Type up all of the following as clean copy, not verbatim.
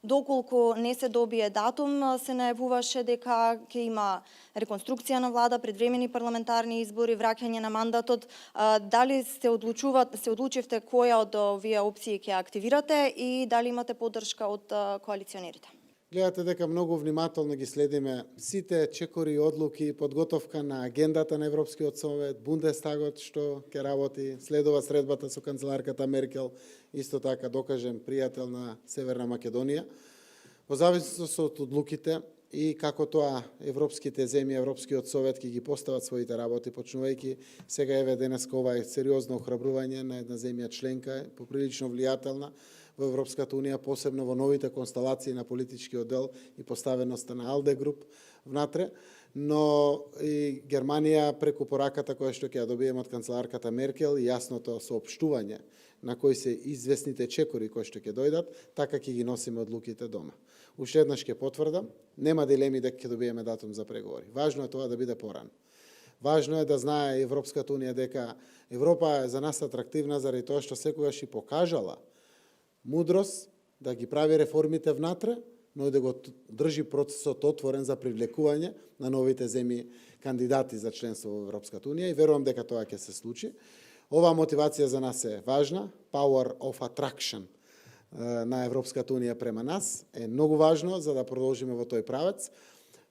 Доколку не се добие датум, се најавуваше дека ќе има реконструкција на влада, предвремени парламентарни избори, враќање на мандатот. Дали се одлучивте која од овие опции ќе активирате и дали имате поддршка од коалиционерите? Гледате дека многу внимателно ги следиме сите чекори и одлуки, подготовка на агендата на Европскиот совет, Бундестагот што ќе работи, следува средбата со канцеларката Меркел, исто така докажем пријател на Северна Македонија. Во зависност од одлуките и како тоа европските земји, Европскиот совет ќе ги постават своите работи, почнувајќи сега еве денеска ова е сериозно охрабрување на една земја членка, поприлично влијателна во Европската унија, посебно во новите констелации на политичкиот дел и поставеноста на Алде груп внатре, но и Германија преку пораката која што ќе ја добиеме од канцеларката Меркел и јасното соопштување на кои се известните чекори кои што ќе дојдат, така ќе ги носиме одлуките дома. Уште еднаш ќе потврдам, нема дилеми дека ќе добиеме датум за преговори. Важно е тоа да биде порано. Важно е да знае Европската унија дека Европа е за нас атрактивна заради тоа што секогаш и покажала мудрост да ги прави реформите внатре, но и да го држи процесот отворен за привлекување на новите земји кандидати за членство во Европската унија и верувам дека тоа ќе се случи. Оваа мотивација за нас е важна, power of attraction на Европската унија према нас е многу важно за да продолжиме во тој правец.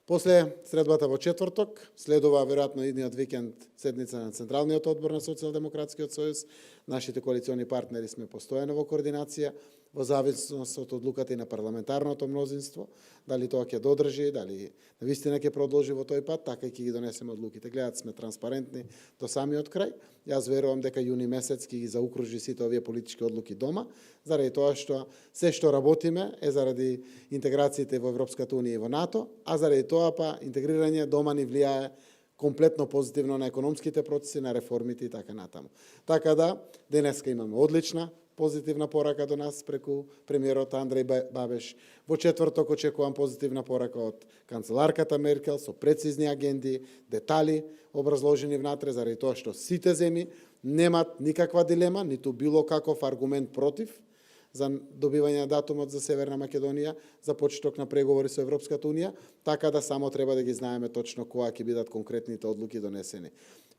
После средбата во четврток, следува веројатно идниот викенд седница на Централниот одбор на Социјалдемократскиот сојуз. Нашите коалициони партнери сме постојано во координација, во зависност од одлуката и на парламентарното мнозинство, дали тоа ќе додржи, дали навистина ќе продолжи во тој пат, така и ќе ги донесеме одлуките. Гледат сме транспарентни до самиот крај. Јас верувам дека јуни месец ќе ги заукружи сите овие политички одлуки дома, заради тоа што се што работиме е заради интеграциите во Европската унија и во НАТО, а заради тоа па интегрирање дома ни влијае комплетно позитивно на економските процеси, на реформите и така натаму. Така да, денеска имаме одлична позитивна порака до нас преку премиерот Андреј Бабеш. Во четврток очекувам позитивна порака од канцеларката Меркел со прецизни агенди, детали образложени внатре, заради тоа што сите земји немат никаква дилема, ниту било каков аргумент против за добивање на датумот за Северна Македонија, за почеток на преговори со Европската унија, така да само треба да ги знаеме точно која ќе бидат конкретните одлуки донесени.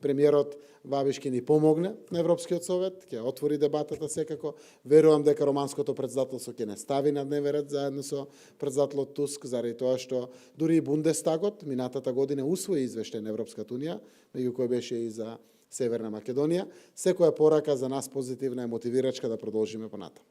Премиерот Бабиш ќе ни помогне на Европскиот совет, ќе отвори дебатата секако. Верувам дека романското претседателство ќе не стави на дневен ред заедно со претседателот Туск, заради тоа што дури и Бундестагот минатата година усвои извештај на Европската унија, меѓу кој беше и за Северна Македонија. Секоја порака за нас позитивна е мотивирачка да продолжиме понатаму.